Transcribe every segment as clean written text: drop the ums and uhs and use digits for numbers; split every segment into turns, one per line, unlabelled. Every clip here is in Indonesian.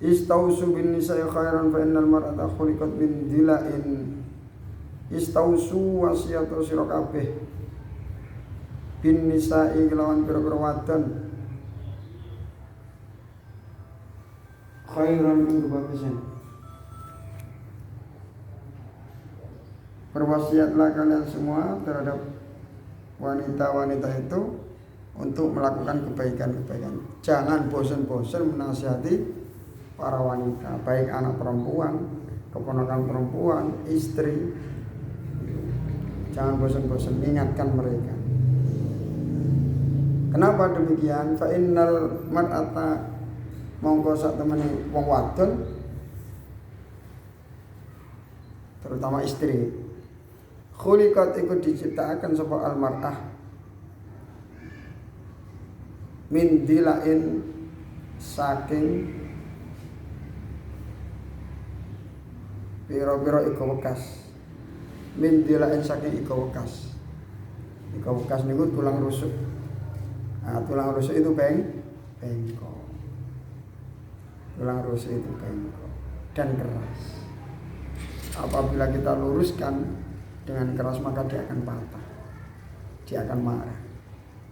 Istausu bin nisa'i khairan fa innal mar'ata khuliqat min dila'in. Istausu wasiatu sira kabeh bin nisa'i kelawan pira-pira wadon khairan min bagusan. Berwasiatlah kalian semua terhadap wanita-wanita itu untuk melakukan kebaikan-kebaikan. Jangan bosan-bosan menasihati para wanita, baik anak perempuan, keponakan perempuan, istri. Jangan bosan-bosan mengingatkan mereka. Kenapa demikian? Fa innal mar'ata mongko sak temene wong wadon, terutama istri, khuliqat iku diciptakan sapa al mar'ah min dilain saking pira-pira iku wekas. Min dilain saking iku wekas. Iku wekas niku tulang rusuk. Nah, tulang rusuk itu bengkok. Tulang rusuk itu bengkok dan keras. Apabila kita luruskan dengan keras maka dia akan patah. Dia akan marah.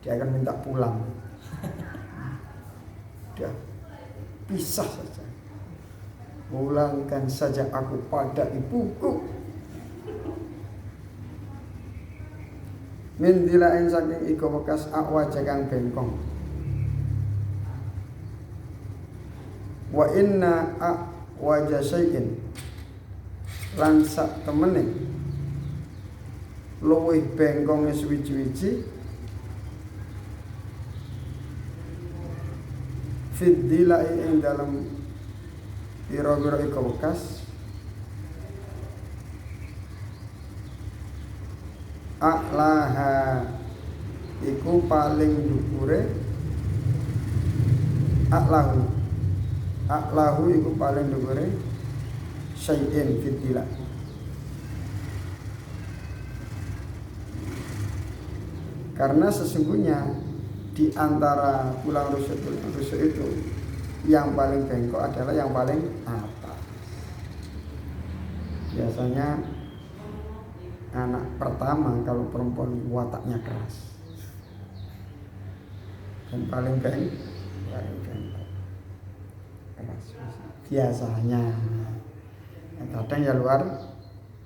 Dia akan minta pulang. Dia pisah saja. Pulangkan saja aku pada ibuku. Min dilain saking iko bekas akwaja kang bengkong. Wa inna akwaja syai'in lan sak temene luwih bengkonge suwi-wiji fid dilai ing dalam pira-pira iko bekas aklaha iku paling dukure aklahu iku paling dukure syai'in fitila. Karena sesungguhnya di antara tulang rusuk itu yang paling bengkok adalah yang paling atas. Biasanya anak pertama kalau perempuan wataknya keras dan paling bengkok keras biasanya. Kadang ya luar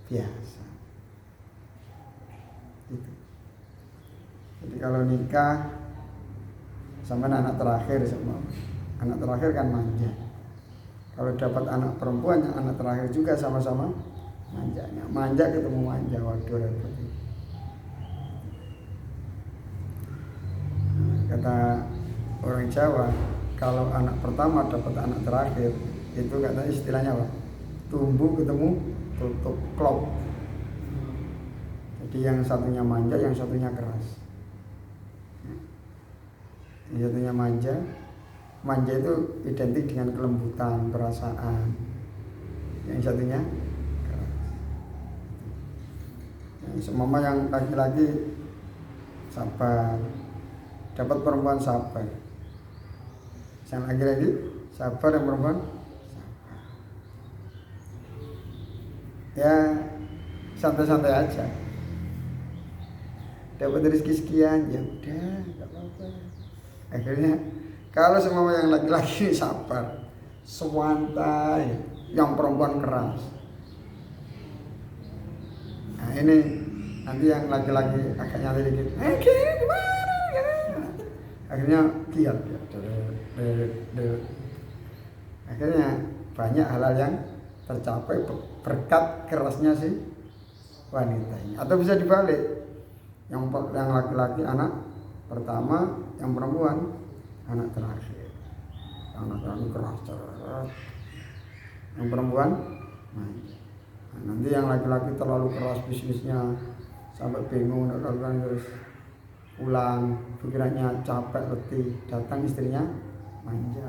biasa itu. Jadi kalau nikah sama anak terakhir kan manja. Kalau dapat anak perempuan yang anak terakhir juga sama-sama manjanya. Manja ketemu manja, waduh repot. Kata orang Jawa, kalau anak pertama dapat anak terakhir, itu katanya istilahnya apa? Tumbuh ketemu tutup klop. Jadi yang satunya manja, yang satunya keras. Yang satunya manja itu identik dengan kelembutan, perasaan. Yang satunya keras. Semama yang laki-laki sabar, dapat perempuan sabar. Yang laki-laki sabar, yang perempuan sabar. Ya santai-santai aja. Dapat rezeki sekian, ya udah, nggak apa-apa. Akhirnya kalau semua yang laki-laki sabar, sewantai, yang perempuan keras. Nah ini nanti yang laki-laki agak nyali dikit, gimana? Akhirnya kiat. Akhirnya banyak hal-hal yang tercapai berkat kerasnya si wanita ini. Atau bisa dibalik, yang laki-laki anak pertama, yang perempuan anak terakhir. Yang laki-laki keras, yang perempuan manja. Nah, nanti yang laki-laki terlalu keras bisnisnya sampai bingung terus pulang, pikirannya capek letih, datang istrinya manja.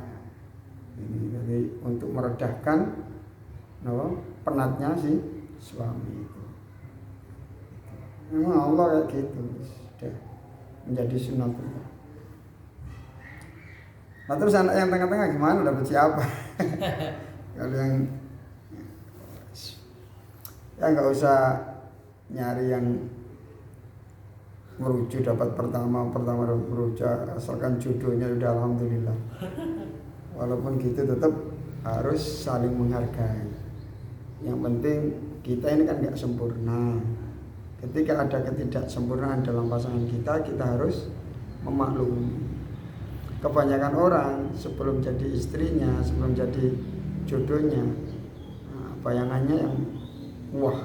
Ini jadi untuk meredahkan penatnya si suami itu. Memang Allah kayak gitu, sudah menjadi sunatullah. Nah terus anak yang tengah-tengah gimana, dapat siapa? Kalau yang ya nggak usah nyari yang merujuk dapat pertama dapat merujuk, asalkan jodohnya sudah alhamdulillah. Walaupun gitu tetap harus saling menghargai. Yang penting kita ini kan nggak sempurna. Ketika ada ketidaksempurnaan dalam pasangan kita harus memaklumi. Kebanyakan orang sebelum jadi istrinya, sebelum jadi jodohnya, bayangannya yang wah,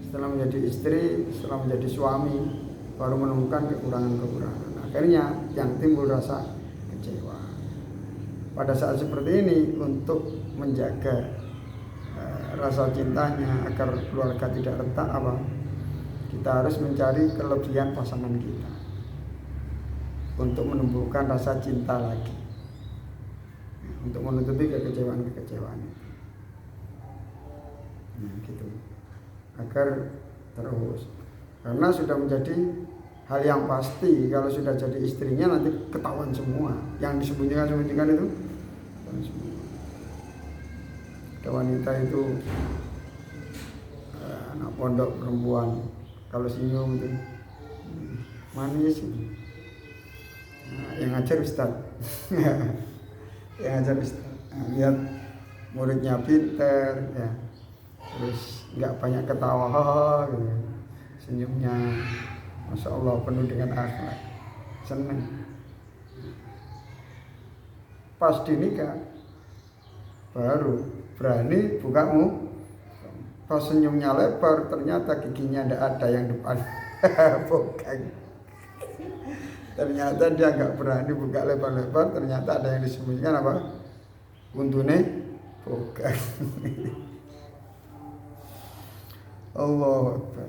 setelah menjadi istri, setelah menjadi suami, baru menemukan kekurangan-kekurangan. Akhirnya yang timbul rasa kecewa. Pada saat seperti ini, untuk menjaga rasa cintanya agar keluarga tidak retak kita harus mencari kelebihan pasangan kita untuk menumbuhkan rasa cinta lagi, untuk menutupi kekecewaan itu. Gitu. Agar terus, karena sudah menjadi hal yang pasti, kalau sudah jadi istrinya nanti ketahuan semua yang disembunyikan itu ketahuan semua. Ada wanita itu anak pondok perempuan, kalau senyum itu manis itu. Yang ngajar Ustaz. Yang ngajar Ustaz. Lihat muridnya pinter ya. Terus nggak banyak ketawa gitu. Senyumnya Masya Allah penuh dengan akhlak, senang. Pas dinikah baru berani bukamu. Pas senyumnya lebar ternyata giginya tidak ada yang depan. Bukan. Ternyata dia nggak berani buka lebar-lebar, ternyata ada yang disembunyikan untune bukan. Allah Akbar.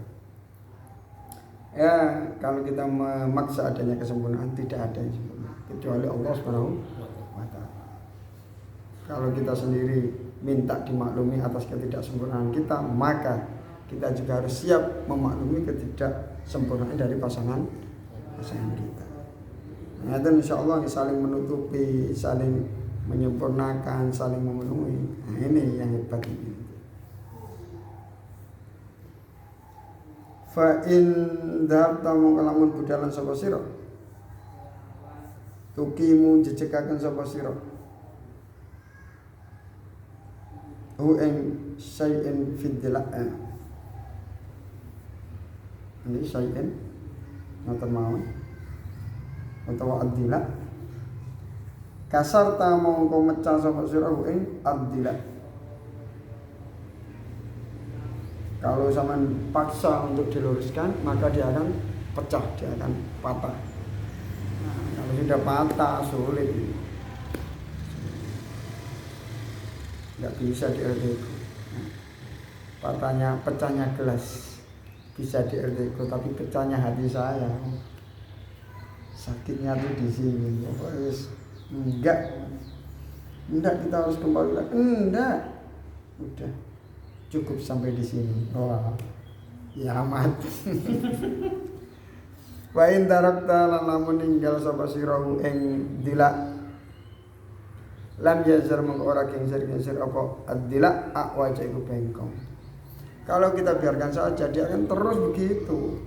Ya, kalau kita memaksa adanya kesempurnaan, tidak ada yang sempurna kecuali Allah Subhanahu wa Ta'ala. Kalau kita sendiri minta dimaklumi atas ketidaksempurnaan kita, maka kita juga harus siap memaklumi ketidaksempurnaan dari pasangan kita. Nah, dan insya Allah saling menutupi, saling menyempurnakan, saling memenuhi. Nah, ini yang hebat ini. Fa in dhabta mongko lamun budalan sapa sira tukimu jejekaken sapa sira hu ing syai'in fid dila'ah ini syai'in ngoten mawon utawa ad-dila' kasarta mongko mecah sapa sira hu ing ad-dila'. Kalau zaman paksa untuk diluruskan, maka dia akan pecah, dia akan patah. Nah, kalau sudah patah, sulit. Nggak bisa di-LDK. Pecahnya gelas bisa di-LDK, tapi pecahnya hati saya. Sakitnya tuh di sini. Enggak kita harus kembali lagi. Enggak. Udah. Cukup sampai di sini. Wah, ya amat. Wa in tarakta lan lamun ninggal sapa sira ing dila lam yazar mengko ora gengsir apa ad-dila wajah iku bengkong. Kalau kita biarkan saja dia akan terus begitu.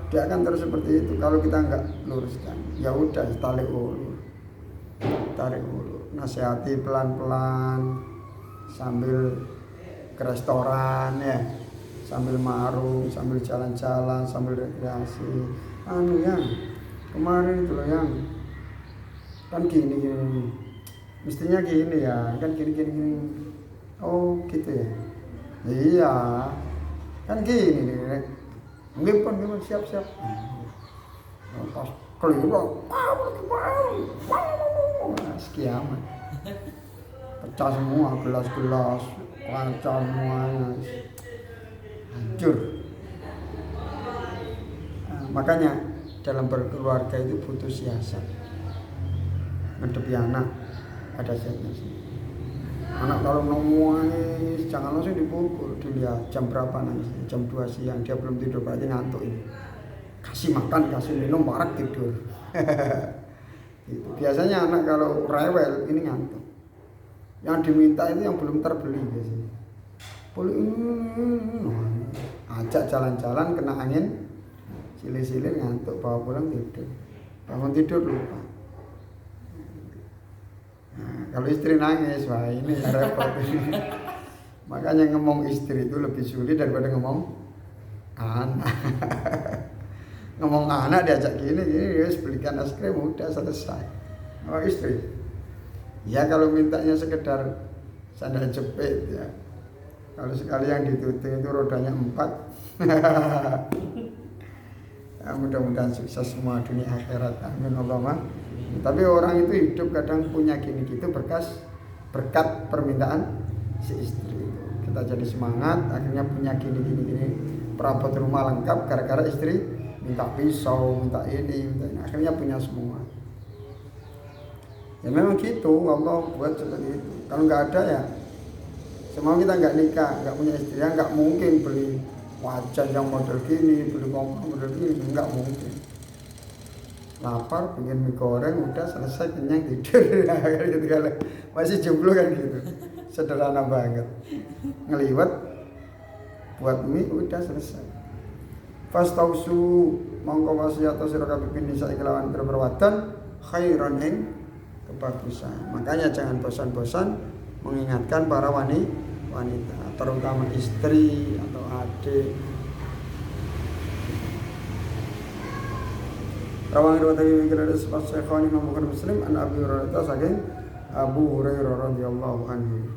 Dia akan terus seperti itu kalau kita enggak luruskan. Ya udah tarik ulur. Nasihati pelan-pelan. Sambil ke restoran ya, sambil marung, sambil jalan-jalan, sambil rekreasi. Yang kemarin itu loh yang kan gini, mestinya gini ya, kan gini. Oh gitu ya, iya, kan gini nih, mungkin siap. Pas keliru, sekiamat. Pecah semua gelas-gelas, kaca semuanya hancur. Nah, makanya dalam berkeluarga itu butuh siasat. Menghadapi anak ada siasatnya. Anak kalau nangis jangan langsung dipukul, dilihat jam berapa nangis, jam 2 siang dia belum tidur berarti ngantuk ini. Kasih makan, kasih minum, barak tidur. Gitu. Biasanya anak kalau rewel ini ngantuk. Yang diminta itu yang belum terbeli biasanya. Ajak jalan-jalan kena angin, silir-silir ngantuk, bawa pulang tidur. Bangun tidur lupa. Nah, kalau istri nangis, wah ini repot. Makanya ngomong istri itu lebih sulit daripada ngomong anak. Ngomong anak diajak gini, ya belikan es krim udah selesai. Oh istri, ya kalau mintanya sekedar sandal jepit ya. Kalau sekali yang ditutup itu rodanya 4. Ya, mudah-mudahan sukses semua dunia akhirat. Amin Allahumma. Tapi orang itu hidup kadang punya gini gitu berkat permintaan si istri itu. Kita jadi semangat, akhirnya punya gini perabot rumah lengkap gara-gara istri minta pisau, minta ini, akhirnya punya semua. Ya memang gitu, Allah buat seperti itu. Kalau nggak ada ya, semua kita nggak nikah, nggak punya istri, ya nggak mungkin beli wajan yang model gini, beli kompor model gini, nggak mungkin. Lapar, pengen mie goreng, udah selesai kenyang tidur. Gitu kalau masih jomblo kan gitu, sederhana banget. Ngeliwat, buat mie udah selesai. Fastausu mongko wasiat sira kabeh nisa kelawan perbuatan khairan ing kebagusan. Makanya jangan bosan-bosan mengingatkan para wanita, terutama istri atau adik. Rawang riwayat Ibnu Sa'id Syekhani Imam Bukhari Muslim an Abi Hurairah saking Abu Hurairah radhiyallahu anhu.